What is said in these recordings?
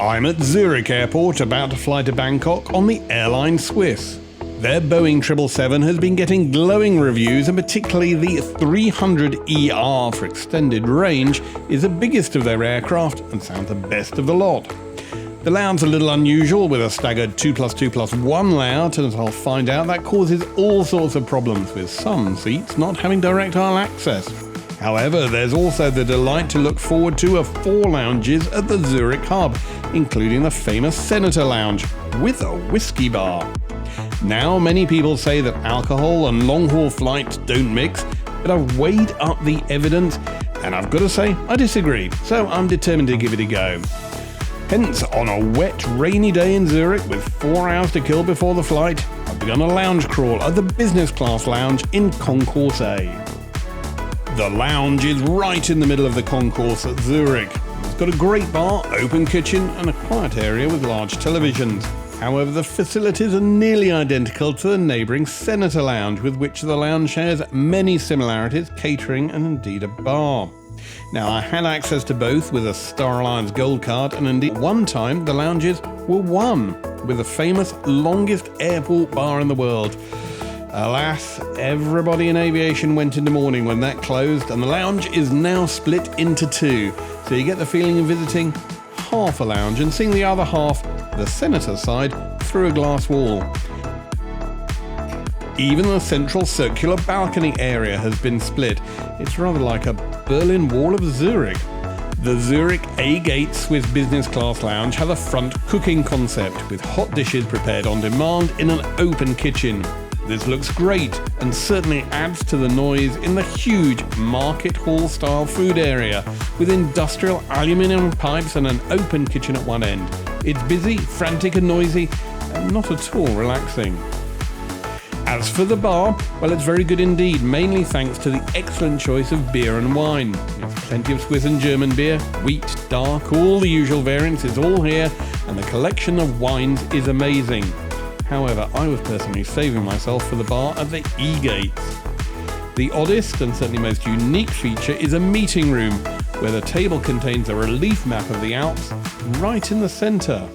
I'm at Zurich Airport about to fly to Bangkok on the airline Swiss. Their Boeing 777 has been getting glowing reviews, and particularly the 300ER for extended range is the biggest of their aircraft and sounds the best of the lot. The lounge is a little unusual with a staggered 2+2+1 layout, and as I'll find out, that causes all sorts of problems with some seats not having direct aisle access. However, there's also the delight to look forward to of 4 lounges at the Zurich hub, including the famous Senator Lounge with a whiskey bar. Now, many people say that alcohol and long-haul flights don't mix, but I've weighed up the evidence, and I've got to say, I disagree, so I'm determined to give it a go. Hence, on a wet, rainy day in Zurich with 4 hours to kill before the flight, I've begun a lounge crawl at the business class lounge in Concourse A. The lounge is right in the middle of the concourse at Zurich. It's got a great bar, open kitchen, and a quiet area with large televisions. However, the facilities are nearly identical to the neighbouring Senator Lounge, with which the lounge shares many similarities, catering and indeed a bar. Now, I had access to both with a Star Alliance Gold card, and indeed one time the lounges were one with the famous longest airport bar in the world. Alas, everybody in aviation went in the morning when that closed, and the lounge is now split into 2, so you get the feeling of visiting half a lounge and seeing the other half, the Senator side, through a glass wall. Even the central circular balcony area has been split. It's rather like a Berlin Wall of Zurich. The Zurich A-Gate Swiss Business Class Lounge has a front cooking concept with hot dishes prepared on demand in an open kitchen. This looks great and certainly adds to the noise in the huge market hall style food area with industrial aluminium pipes and an open kitchen at one end. It's busy, frantic and noisy, and not at all relaxing. As for the bar, well, it's very good indeed, mainly thanks to the excellent choice of beer and wine. There's plenty of Swiss and German beer, wheat, dark, all the usual variants is all here, and the collection of wines is amazing. However, I was personally saving myself for the bar at the E-Gates. The oddest and certainly most unique feature is a meeting room, where the table contains a relief map of the Alps right in the centre.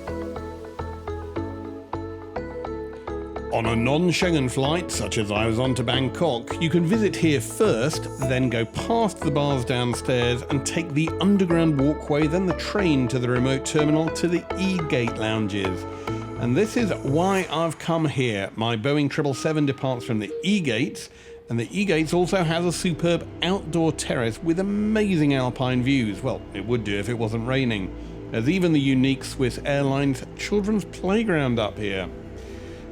On a non-Schengen flight, such as I was on to Bangkok, you can visit here first, then go past the bars downstairs and take the underground walkway, then the train to the remote terminal to the E-Gate lounges. And this is why I've come here. My Boeing 777 departs from the E-Gates, and the E-Gates also has a superb outdoor terrace with amazing alpine views. Well, it would do if it wasn't raining. There's even the unique Swiss Airlines children's playground up here.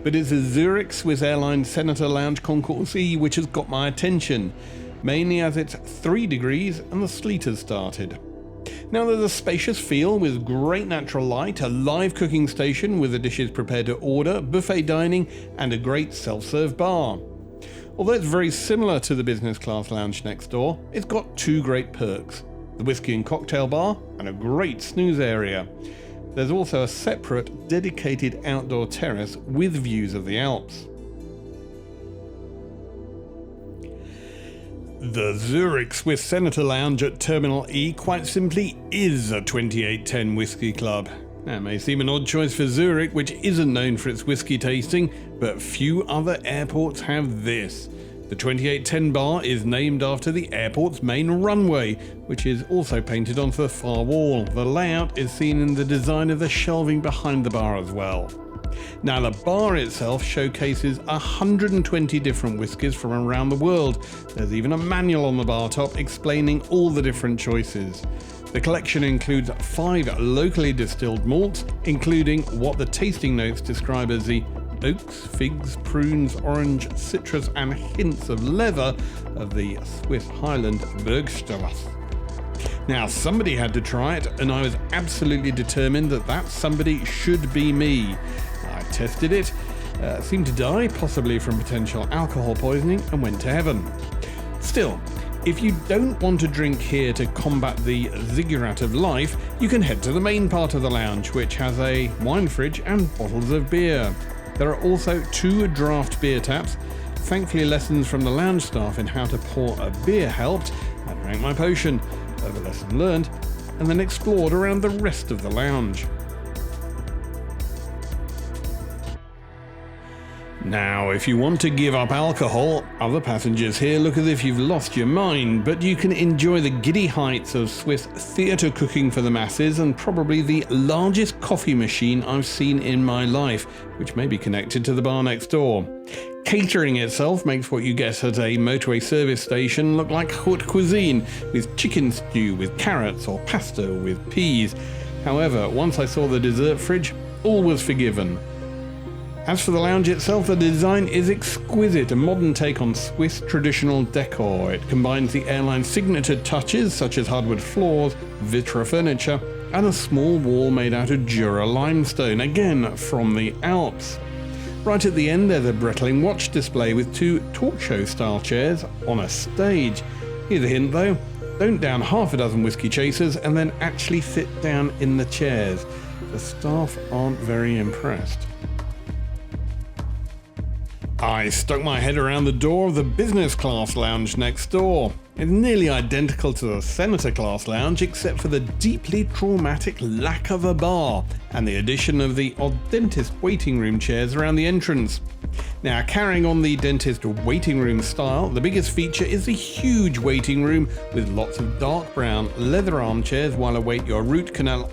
But it's the Zurich Swiss Airlines Senator Lounge Concourse E which has got my attention, mainly as it's 3 degrees and the sleet has started. Now, there's a spacious feel with great natural light, a live cooking station with the dishes prepared to order, buffet dining, and a great self-serve bar. Although it's very similar to the business class lounge next door, it's got 2 great perks: the whiskey and cocktail bar and a great snooze area. There's also a separate, dedicated outdoor terrace with views of the Alps. The Zurich Swiss Senator Lounge at Terminal E quite simply is a 2810 whiskey club. That may seem an odd choice for Zurich, which isn't known for its whiskey tasting, but few other airports have this. The 2810 bar is named after the airport's main runway, which is also painted onto the far wall. The layout is seen in the design of the shelving behind the bar as well. Now, the bar itself showcases 120 different whiskies from around the world. There's even a manual on the bar top explaining all the different choices. The collection includes 5 locally distilled malts, including what the tasting notes describe as the oaks, figs, prunes, orange, citrus and hints of leather of the Swiss Highland Bergstrasse. Now, somebody had to try it, and I was absolutely determined that that somebody should be me. I tested it, seemed to die, possibly from potential alcohol poisoning, and went to heaven. Still, if you don't want to drink here to combat the ziggurat of life, you can head to the main part of the lounge, which has a wine fridge and bottles of beer. There are also 2 draft beer taps. Thankfully, lessons from the lounge staff in how to pour a beer helped. I drank my potion, a lesson learned, and then explored around the rest of the lounge. Now, if you want to give up alcohol, other passengers here look as if you've lost your mind, but you can enjoy the giddy heights of Swiss theatre cooking for the masses and probably the largest coffee machine I've seen in my life, which may be connected to the bar next door. Catering itself makes what you get at a motorway service station look like haute cuisine, with chicken stew with carrots or pasta with peas. However, once I saw the dessert fridge, all was forgiven. As for the lounge itself, the design is exquisite, a modern take on Swiss traditional decor. It combines the airline's signature touches such as hardwood floors, vitra furniture, and a small wall made out of Jura limestone, again from the Alps. Right at the end there's a Breitling watch display with two talk show style chairs on a stage. Here's a hint though, don't down half a dozen whiskey chasers and then actually sit down in the chairs. The staff aren't very impressed. I stuck my head around the door of the business class lounge next door. It's nearly identical to the Senator class lounge except for the deeply traumatic lack of a bar and the addition of the odd dentist waiting room chairs around the entrance. Now, carrying on the dentist waiting room style, the biggest feature is the huge waiting room with lots of dark brown leather armchairs while await your root canal,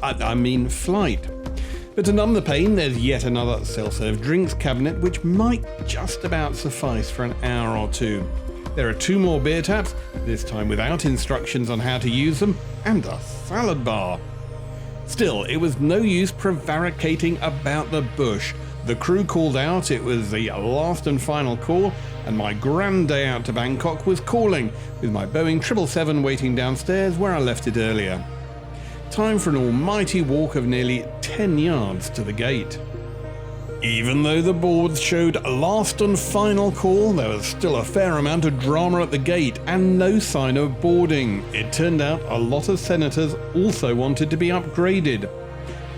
flight. But to numb the pain, there's yet another self-serve drinks cabinet which might just about suffice for an hour or two. There are two more beer taps, this time without instructions on how to use them, and a salad bar. Still, it was no use prevaricating about the bush. The crew called out it was the last and final call, and my grand day out to Bangkok was calling, with my Boeing 777 waiting downstairs where I left it earlier. Time for an almighty walk of nearly 10 yards to the gate. Even though the boards showed last and final call, there was still a fair amount of drama at the gate and no sign of boarding. It turned out a lot of senators also wanted to be upgraded.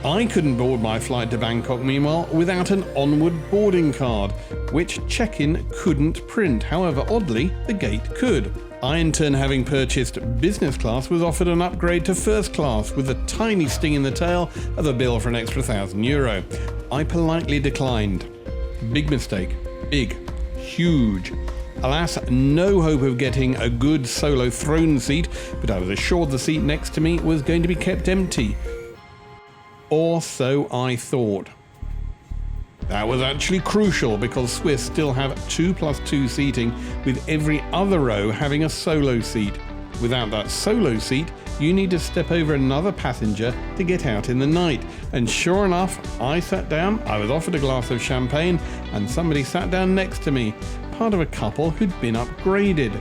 I couldn't board my flight to Bangkok, meanwhile, without an onward boarding card, which check-in couldn't print. However, oddly, the gate could. I, in turn, having purchased business class, was offered an upgrade to first class with a tiny sting in the tail of a bill for an extra €1,000. I politely declined. Big mistake. Big. Huge. Alas, no hope of getting a good solo throne seat, but I was assured the seat next to me was going to be kept empty. Or so I thought. That was actually crucial because Swiss still have 2+2 seating, with every other row having a solo seat. Without that solo seat, you need to step over another passenger to get out in the night. And sure enough, I sat down, I was offered a glass of champagne, and somebody sat down next to me, part of a couple who'd been upgraded.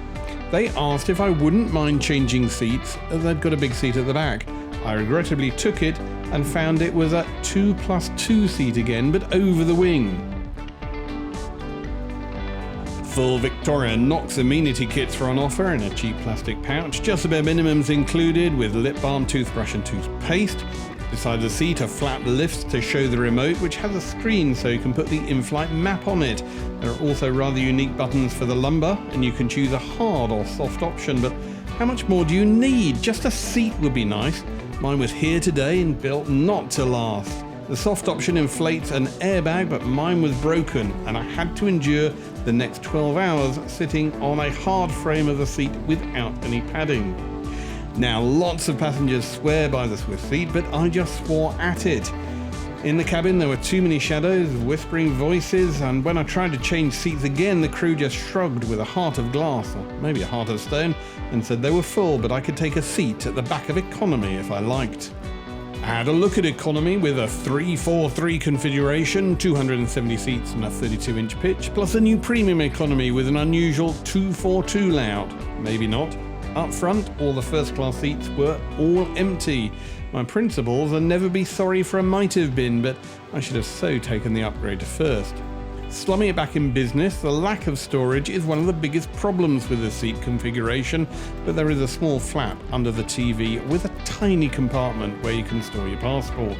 They asked if I wouldn't mind changing seats, as they'd got a big seat at the back. I regrettably took it and found it was a 2+2 seat again, but over the wing. Full Victoria Knox amenity kits are on offer in a cheap plastic pouch, just the bare minimums included with lip balm, toothbrush and toothpaste. Beside the seat are flap lifts to show the remote, which has a screen so you can put the in-flight map on it. There are also rather unique buttons for the lumbar, and you can choose a hard or soft option, but how much more do you need? Just a seat would be nice. Mine was here today and built not to last. The soft option inflates an airbag, but mine was broken and I had to endure the next 12 hours sitting on a hard frame of the seat without any padding. Now, lots of passengers swear by the Swiss seat, but I just swore at it. In the cabin there were too many shadows, whispering voices, and when I tried to change seats again, the crew just shrugged with a heart of glass, or maybe a heart of stone, and said they were full, but I could take a seat at the back of economy if I liked. I had a look at economy with a 3-4-3 configuration, 270 seats and a 32-inch pitch, plus a new premium economy with an unusual 2-4-2 layout. Maybe not. Up front, all the first class seats were all empty. My principles are never be sorry for a might have been, but I should have so taken the upgrade to first. Slumming it back in business, the lack of storage is one of the biggest problems with the seat configuration, but there is a small flap under the TV with a tiny compartment where you can store your passport.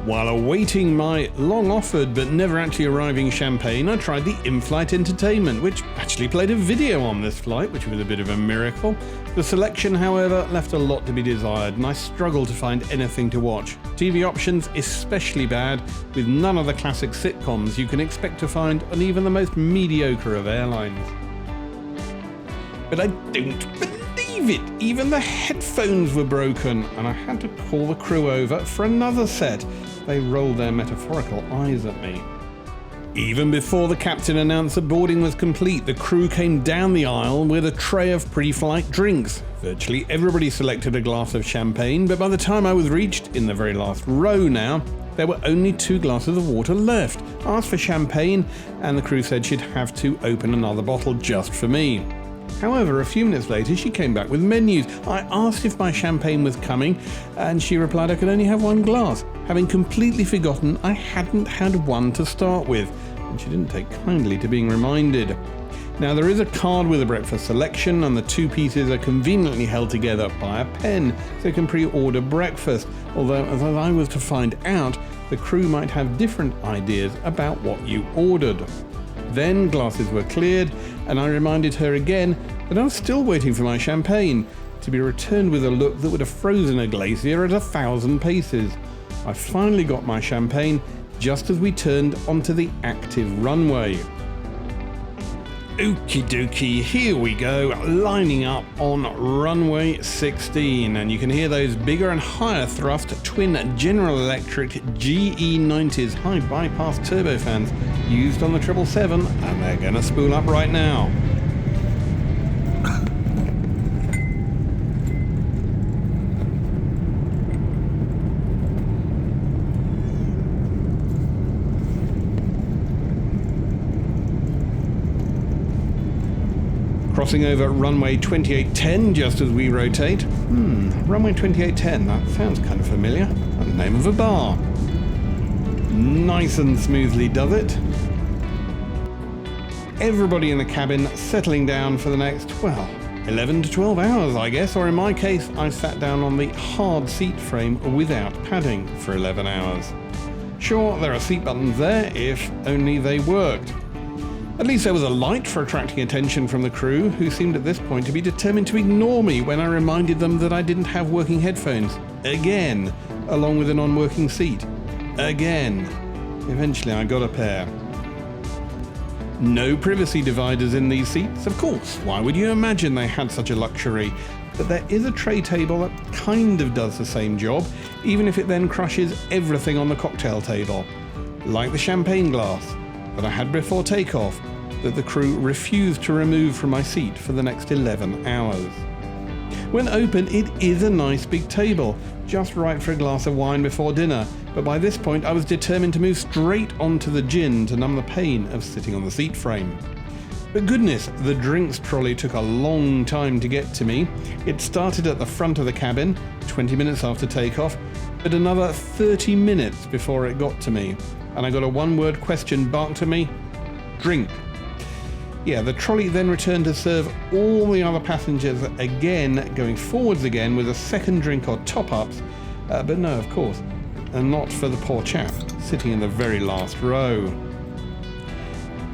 While awaiting my long-offered but never actually arriving champagne, I tried the in-flight entertainment, which actually played a video on this flight, which was a bit of a miracle. The selection, however, left a lot to be desired, and I struggled to find anything to watch. TV options especially bad, with none of the classic sitcoms you can expect to find on even the most mediocre of airlines. But I don't believe it! Even the headphones were broken, and I had to call the crew over for another set. They rolled their metaphorical eyes at me. Even before the captain announced that boarding was complete, the crew came down the aisle with a tray of pre-flight drinks. Virtually everybody selected a glass of champagne, but by the time I was reached, in the very last row now, there were only 2 glasses of water left. I asked for champagne, and the crew said she'd have to open another bottle just for me. However, a few minutes later, she came back with menus. I asked if my champagne was coming, and she replied I could only have 1 glass, having completely forgotten I hadn't had one to start with, and she didn't take kindly to being reminded. Now, there is a card with a breakfast selection, and the 2 pieces are conveniently held together by a pen, so you can pre-order breakfast, although, as I was to find out, the crew might have different ideas about what you ordered. Then glasses were cleared, and I reminded her again that I was still waiting for my champagne, to be returned with a look that would have frozen a glacier at 1,000 paces. I finally got my champagne just as we turned onto the active runway. Okie dokie, here we go, lining up on runway 16, and you can hear those bigger and higher thrust twin General Electric GE90s high bypass turbofans used on the 777, and they're gonna spool up right now. Crossing over runway 2810 just as we rotate. Runway 2810, that sounds kind of familiar. That's the name of a bar. Nice and smoothly does it. Everybody in the cabin settling down for the next, 11 to 12 hours, I guess, or in my case, I sat down on the hard seat frame without padding for 11 hours. Sure, there are seat buttons there, if only they worked. At least there was a light for attracting attention from the crew, who seemed at this point to be determined to ignore me when I reminded them that I didn't have working headphones. Again, along with a non-working seat. Again. Eventually I got a pair. No privacy dividers in these seats, of course. Why would you imagine they had such a luxury? But there is a tray table that kind of does the same job, even if it then crushes everything on the cocktail table. Like the champagne glass that I had before takeoff, that the crew refused to remove from my seat for the next 11 hours. When open, it is a nice big table, just right for a glass of wine before dinner, but by this point I was determined to move straight onto the gin to numb the pain of sitting on the seat frame. But goodness, the drinks trolley took a long time to get to me. It started at the front of the cabin, 20 minutes after takeoff, but another 30 minutes before it got to me. And I got a one-word question barked at me: drink. Yeah, the trolley then returned to serve all the other passengers again, going forwards again with a second drink or top-ups, but no, of course, and not for the poor chap sitting in the very last row.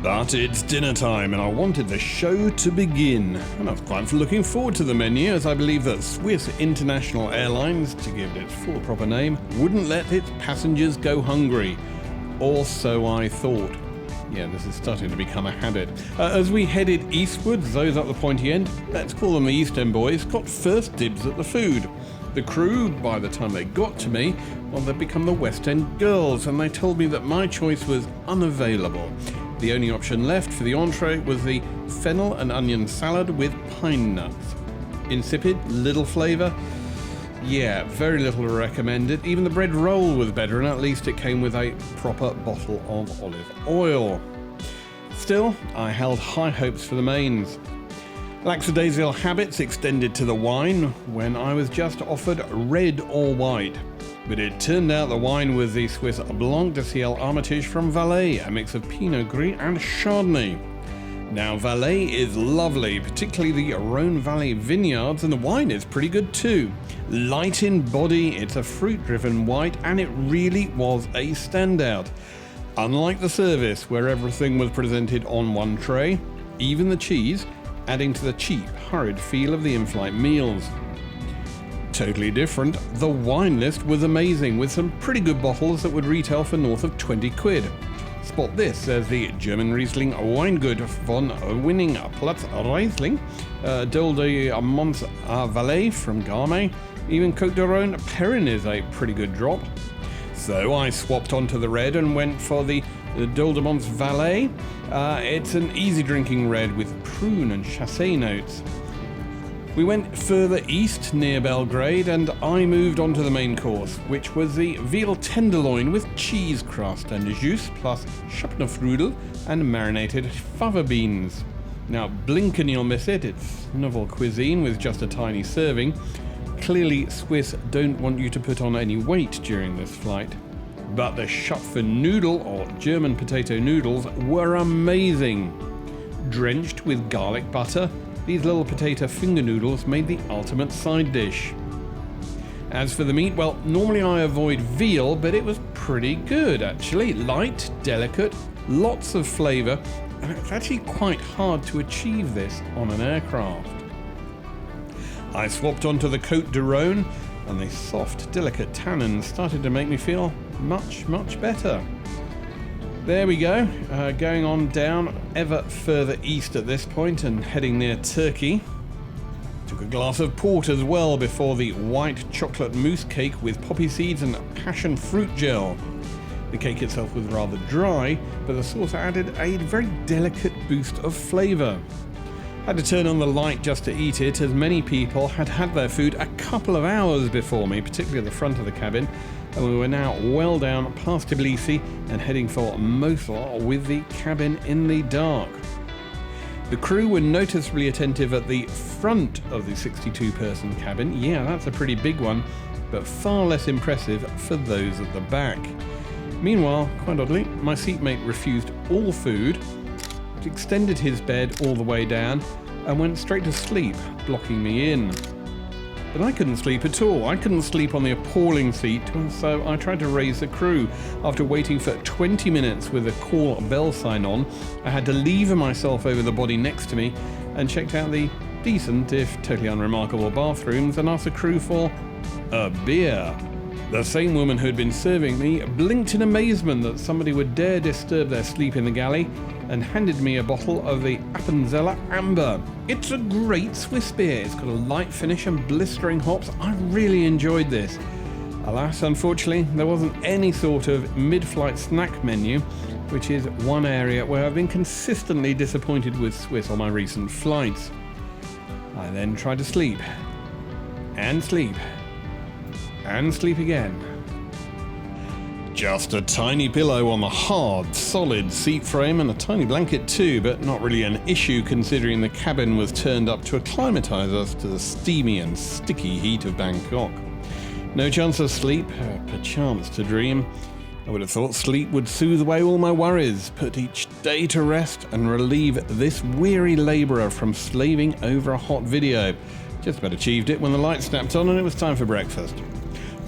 But it's dinner time, and I wanted the show to begin, and I was quite looking forward to the menu, as I believe that Swiss International Airlines, to give it its full proper name, wouldn't let its passengers go hungry. Or so I thought. Yeah, this is starting to become a habit. As we headed eastwards, those up the pointy end, let's call them the East End boys, got first dibs at the food. The crew, by the time they got to me, they'd become the West End girls, and they told me that my choice was unavailable. The only option left for the entree was the fennel and onion salad with pine nuts. Insipid, little flavour. Yeah, very little recommended. Even the bread roll was better, and at least it came with a proper bottle of olive oil. Still, I held high hopes for the mains. Lackadaisical habits extended to the wine when I was just offered red or white. But it turned out the wine was the Swiss Blanc de Ciel Armitage from Valais, a mix of Pinot Gris and Chardonnay. Now, Valais is lovely, particularly the Rhone Valley vineyards, and the wine is pretty good too. Light in body, it's a fruit-driven white, and it really was a standout. Unlike the service, where everything was presented on one tray, even the cheese, adding to the cheap, hurried feel of the in-flight meals. Totally different, the wine list was amazing, with some pretty good bottles that would retail for north of 20 quid. Spot this as the German Riesling Weingut von Winning Platz Riesling, Dole de Mons Valais from Gamay, even Côte de Rhône Perrin is a pretty good drop. So I swapped onto the red and went for the Dole de Mons Valais. It's an easy drinking red with prune and chassis notes. We went further east near Belgrade and I moved on to the main course, which was the veal tenderloin with cheese crust and jus plus Schöpfnerfrudel and marinated fava beans. Now blink and you'll miss it, it's novel cuisine with just a tiny serving. Clearly Swiss don't want you to put on any weight during this flight. But the Schöpfernudel, or German potato noodles, were amazing. Drenched with garlic butter, these little potato finger noodles made the ultimate side dish. As for the meat, well, normally I avoid veal, but it was pretty good actually. Light, delicate, lots of flavour, and it's actually quite hard to achieve this on an aircraft. I swapped onto the Côte de Rhône, and the soft, delicate tannins started to make me feel much, much better. There we go, going on down ever further east at this point and heading near Turkey. Took a glass of port as well before the white chocolate mousse cake with poppy seeds and passion fruit gel. The cake itself was rather dry, but the sauce added a very delicate boost of flavour. Had to turn on the light just to eat it, as many people had had their food a couple of hours before me, particularly at the front of the cabin, and we were now well down past Tbilisi and heading for Mosul with the cabin in the dark. The crew were noticeably attentive at the front of the 62-person cabin. Yeah, that's a pretty big one, but far less impressive for those at the back. Meanwhile, quite oddly, my seatmate refused all food, extended his bed all the way down, and went straight to sleep, blocking me in. But I couldn't sleep at all. I couldn't sleep on the appalling seat, so I tried to raise the crew. After waiting for 20 minutes with a call bell sign on, I had to lever myself over the body next to me and checked out the decent, if totally unremarkable, bathrooms and asked the crew for a beer. The same woman who had been serving me blinked in amazement that somebody would dare disturb their sleep in the galley and handed me a bottle of the Appenzeller Amber. It's a great Swiss beer. It's got a light finish and blistering hops. I really enjoyed this. Alas, unfortunately, there wasn't any sort of mid-flight snack menu, which is one area where I've been consistently disappointed with Swiss on my recent flights. I then tried to sleep, and sleep, and sleep again. Just a tiny pillow on the hard, solid seat frame and a tiny blanket too, but not really an issue considering the cabin was turned up to acclimatise us to the steamy and sticky heat of Bangkok. No chance of sleep, perchance to dream. I would have thought sleep would soothe away all my worries, put each day to rest and relieve this weary labourer from slaving over a hot video. Just about achieved it when the light snapped on and it was time for breakfast.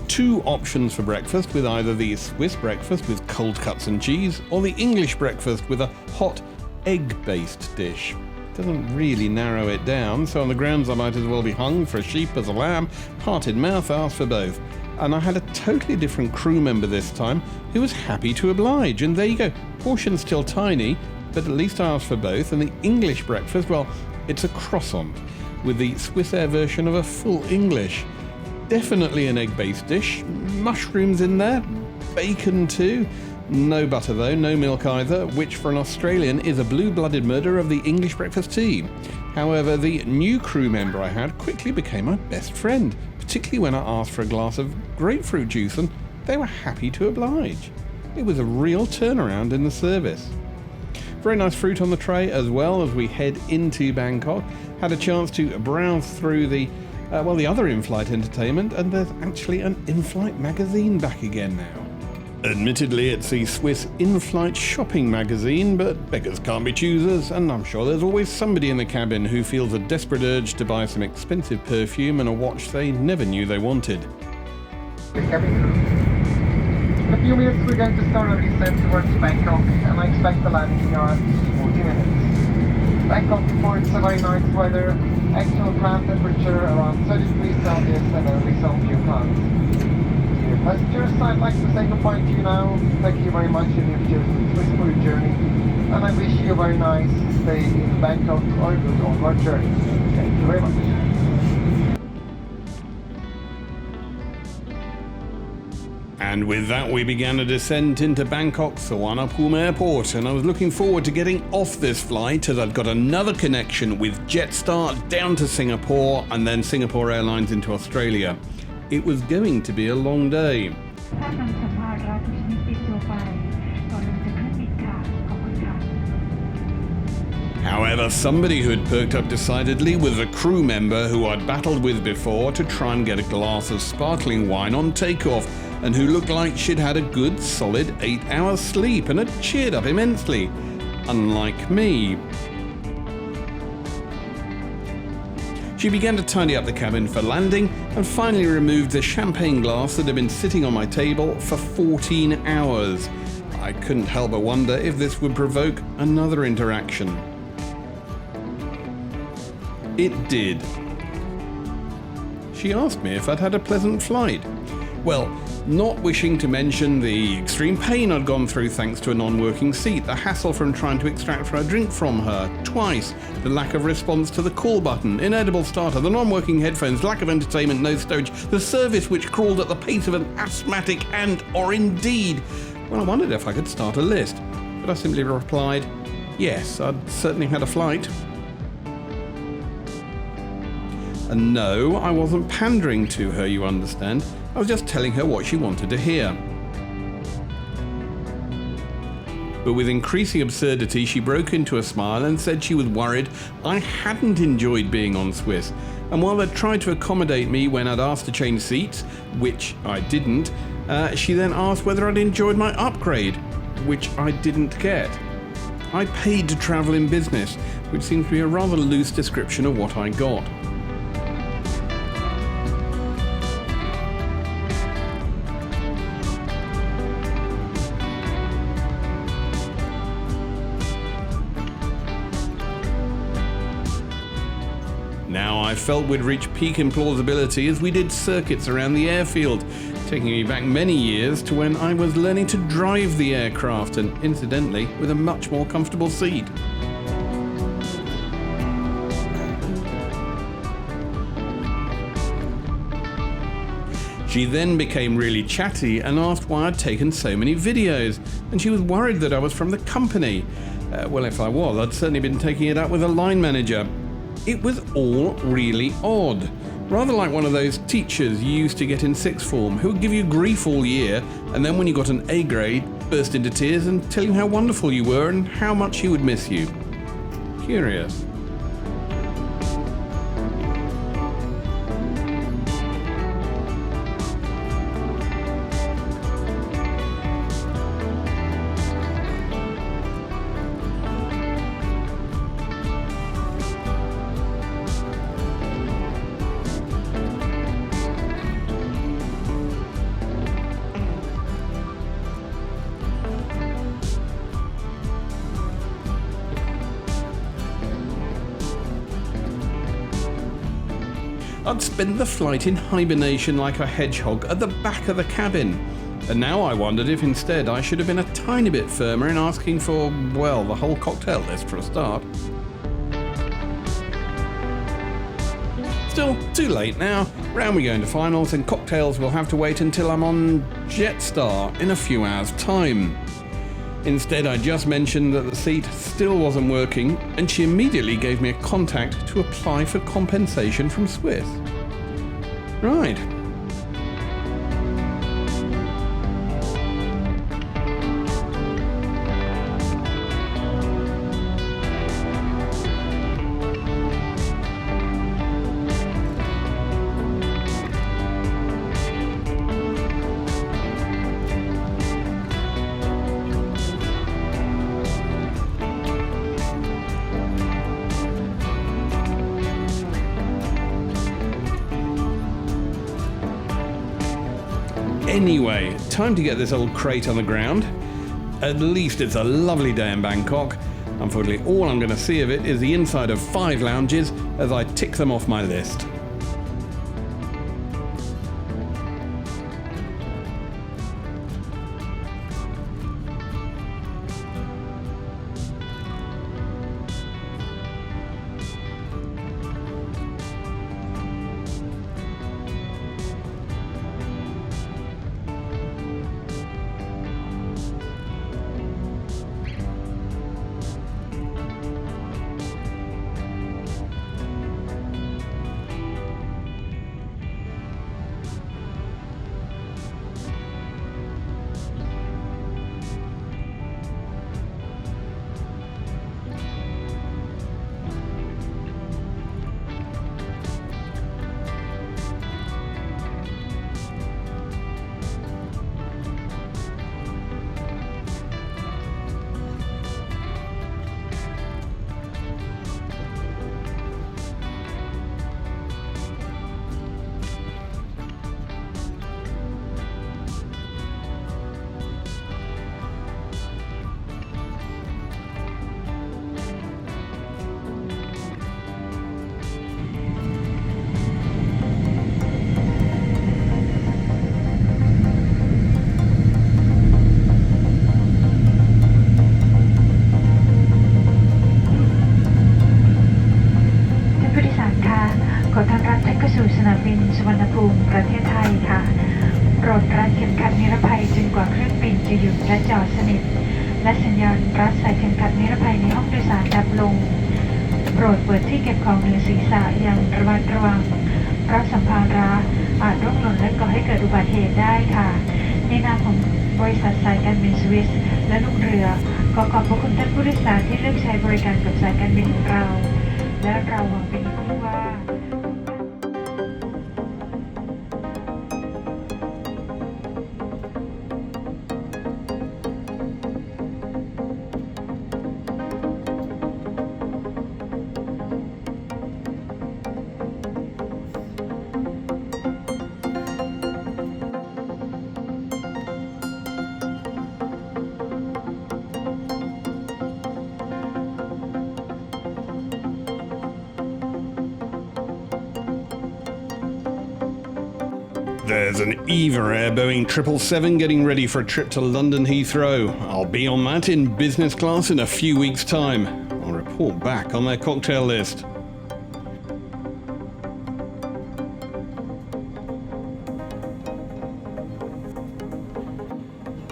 Two options for breakfast, with either the Swiss breakfast with cold cuts and cheese or the English breakfast with a hot egg-based dish. Doesn't really narrow it down, so on the grounds I might as well be hung for a sheep as a lamb, heart in mouth, asked for both. And I had a totally different crew member this time who was happy to oblige, and there you go, portion still tiny, but at least I asked for both. And the English breakfast, well, it's a croissant with the Swiss Air version of a full English. Definitely an egg-based dish, mushrooms in there, bacon too, no butter though, no milk either, which for an Australian is a blue-blooded murder of the English breakfast tea. However, the new crew member I had quickly became my best friend, particularly when I asked for a glass of grapefruit juice, and they were happy to oblige. It was a real turnaround in the service. Very nice fruit on the tray as well as we head into Bangkok. Had a chance to browse through the other in-flight entertainment, and there's actually an in-flight magazine back again now. Admittedly, it's the Swiss in-flight shopping magazine, but beggars can't be choosers, and I'm sure there's always somebody in the cabin who feels a desperate urge to buy some expensive perfume and a watch they never knew they wanted. Cabin crew. In a few minutes we're going to start our descent towards Bangkok, and I expect the landing in around 40 minutes. Bangkok reports a very nice weather, actual ground temperature around 30 degrees Celsius and only some few clouds. Dear passengers, I'd like to say goodbye to you now. Thank you very much for your Swiss for your journey, and I wish you a very nice stay in Bangkok or a good onward journey. Thank you very much. And with that, we began a descent into Bangkok's Suvarnabhumi airport, and I was looking forward to getting off this flight as I'd got another connection with Jetstar down to Singapore and then Singapore Airlines into Australia. It was going to be a long day. However, somebody who had perked up decidedly was a crew member who I'd battled with before to try and get a glass of sparkling wine on takeoff, and who looked like she'd had a good solid 8 hours sleep and had cheered up immensely, unlike me. She began to tidy up the cabin for landing and finally removed the champagne glass that had been sitting on my table for 14 hours. I couldn't help but wonder if this would provoke another interaction. It did. She asked me if I'd had a pleasant flight. Well, not wishing to mention the extreme pain I'd gone through thanks to a non-working seat, the hassle from trying to extract a drink from her twice, the lack of response to the call button, inedible starter, the non-working headphones, lack of entertainment, no storage, the service which crawled at the pace of an asthmatic ant, or indeed, well, I wondered if I could start a list, but I simply replied, yes, I'd certainly had a flight. And no, I wasn't pandering to her, you understand. I was just telling her what she wanted to hear. But with increasing absurdity, she broke into a smile and said she was worried I hadn't enjoyed being on Swiss. And while they'd tried to accommodate me when I'd asked to change seats, which I didn't, she then asked whether I'd enjoyed my upgrade, which I didn't get. I paid to travel in business, which seems to be a rather loose description of what I got. Now I felt we'd reached peak implausibility as we did circuits around the airfield, taking me back many years to when I was learning to drive the aircraft, and incidentally with a much more comfortable seat. She then became really chatty and asked why I'd taken so many videos, and she was worried that I was from the company. Well, if I was, I'd certainly been taking it up with a line manager. It was all really odd. Rather like one of those teachers you used to get in sixth form who would give you grief all year, and then when you got an A grade, burst into tears and tell you how wonderful you were and how much he would miss you. Curious. I'd spent the flight in hibernation like a hedgehog at the back of the cabin, and now I wondered if instead I should have been a tiny bit firmer in asking for, well, the whole cocktail list for a start. Still, too late now. Round we go into finals, and cocktails will have to wait until I'm on Jetstar in a few hours' time. Instead, I just mentioned that the seat still wasn't working, and she immediately gave me a contact to apply for compensation from Swiss. Right. Anyway, time to get this old crate on the ground. At least it's a lovely day in Bangkok. Unfortunately, all I'm going to see of it is the inside of 5 lounges as I tick them off my list.ขอต้อนรับท่านเข้าสู่สนามบินสุวรรณภูมิประเทศไทยค่ะโปรดรัดเข็มขัดนิรภัยจนกว่าเครื่องบินจะหยุดและจอดสนิทและสัญญาณรัดใส่เข็มขัดนิรภัยในห้องโดยสารดับลงโปรดเปิดที่เก็บของเหนือศีรษะอย่างระมัดระวังเพราะสัมภาระอาจร่วงหล่นและก่อให้เกิดอุบัติเหตุได้ค่ะในนามของบริษัทสายการบินสวิสและลูกเรือขอขอบพระคุณท่านผู้โดยสารที่เลือกใช้บริการกับสายการบินของเราและเราหวังเป็นอย่างยิ่งว่าThere's an EVA Air Boeing 777 getting ready for a trip to London Heathrow. I'll be on that in business class in a few weeks' time. I'll report back on their cocktail list.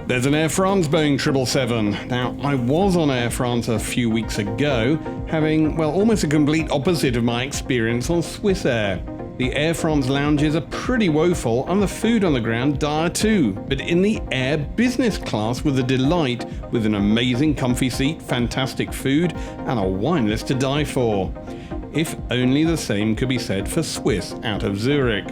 There's an Air France Boeing 777. Now, I was on Air France a few weeks ago, having, well, almost a complete opposite of my experience on Swiss Air. The Air France lounges are pretty woeful and the food on the ground dire too, but in the Air business class was a delight with an amazing comfy seat, fantastic food and a wine list to die for. If only the same could be said for Swiss out of Zurich.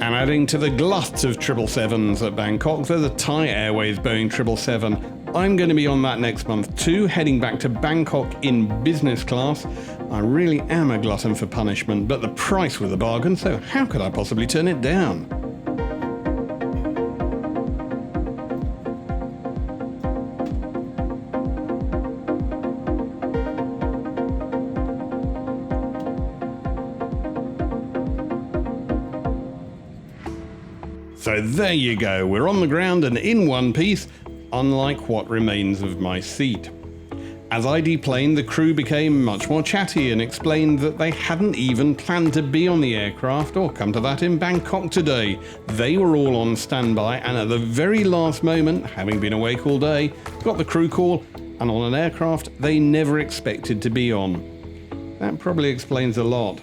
And adding to the glut of 777s at Bangkok, there's a Thai Airways Boeing 777. I'm going to be on that next month too, heading back to Bangkok in business class. I really am a glutton for punishment, but the price was a bargain, so how could I possibly turn it down? So there you go, we're on the ground and in one piece, unlike what remains of my seat. As I deplaned, the crew became much more chatty and explained that they hadn't even planned to be on the aircraft or come to that in Bangkok today. They were all on standby and at the very last moment, having been awake all day, got the crew call and on an aircraft they never expected to be on. That probably explains a lot.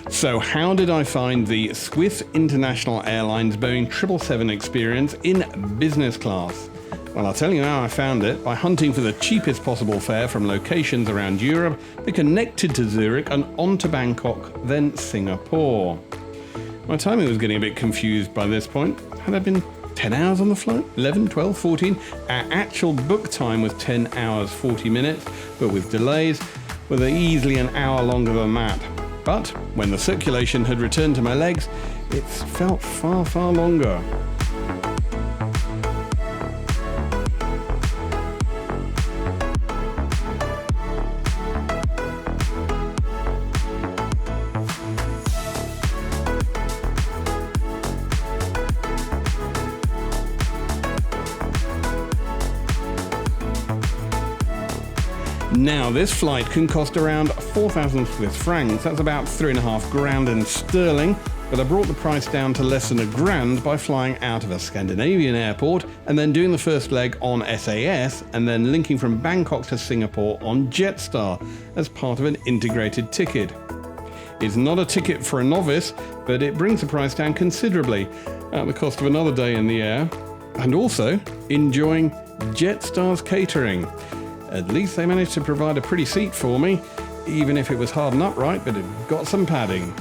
So how did I find the Swiss International Airlines Boeing 777 experience in business class? Well, I'll tell you how I found it, by hunting for the cheapest possible fare from locations around Europe that connected to Zurich and on to Bangkok, then Singapore. My timing was getting a bit confused by this point. Had I been 10 hours on the flight? 11, 12, 14? Our actual book time was 10 hours, 40 minutes, but with delays, were easily an hour longer than that. But when the circulation had returned to my legs, it felt far, far longer. Now, this flight can cost around 4,000 Swiss francs, that's about 3.5 grand in sterling, but I brought the price down to less than £1,000 by flying out of a Scandinavian airport and then doing the first leg on SAS and then linking from Bangkok to Singapore on Jetstar as part of an integrated ticket. It's not a ticket for a novice, but it brings the price down considerably at the cost of another day in the air, and also enjoying Jetstar's catering. At least they managed to provide a pretty seat for me, even if it was hard and upright, but it got some padding.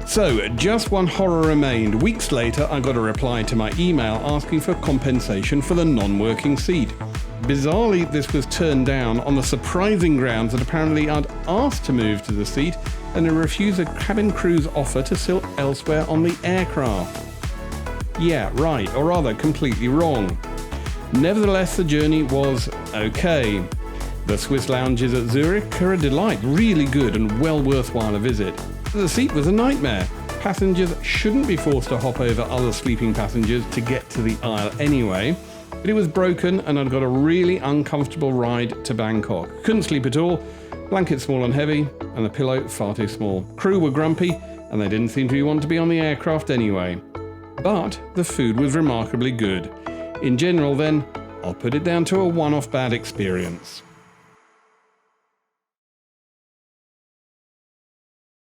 So, just one horror remained. Weeks later, I got a reply to my email asking for compensation for the non-working seat. Bizarrely, this was turned down on the surprising grounds that apparently I'd asked to move to the seat and had refused a cabin crew's offer to sit elsewhere on the aircraft. Yeah, right, or rather, completely wrong. Nevertheless, the journey was okay. The Swiss lounges at Zurich are a delight, really good and well worthwhile a visit. The seat was a nightmare. Passengers shouldn't be forced to hop over other sleeping passengers to get to the aisle anyway, but it was broken and I'd got a really uncomfortable ride to Bangkok. Couldn't sleep at all, blanket small and heavy, and the pillow far too small. Crew were grumpy and they didn't seem to want to be on the aircraft anyway. But the food was remarkably good. In general then, I'll put it down to a one-off bad experience.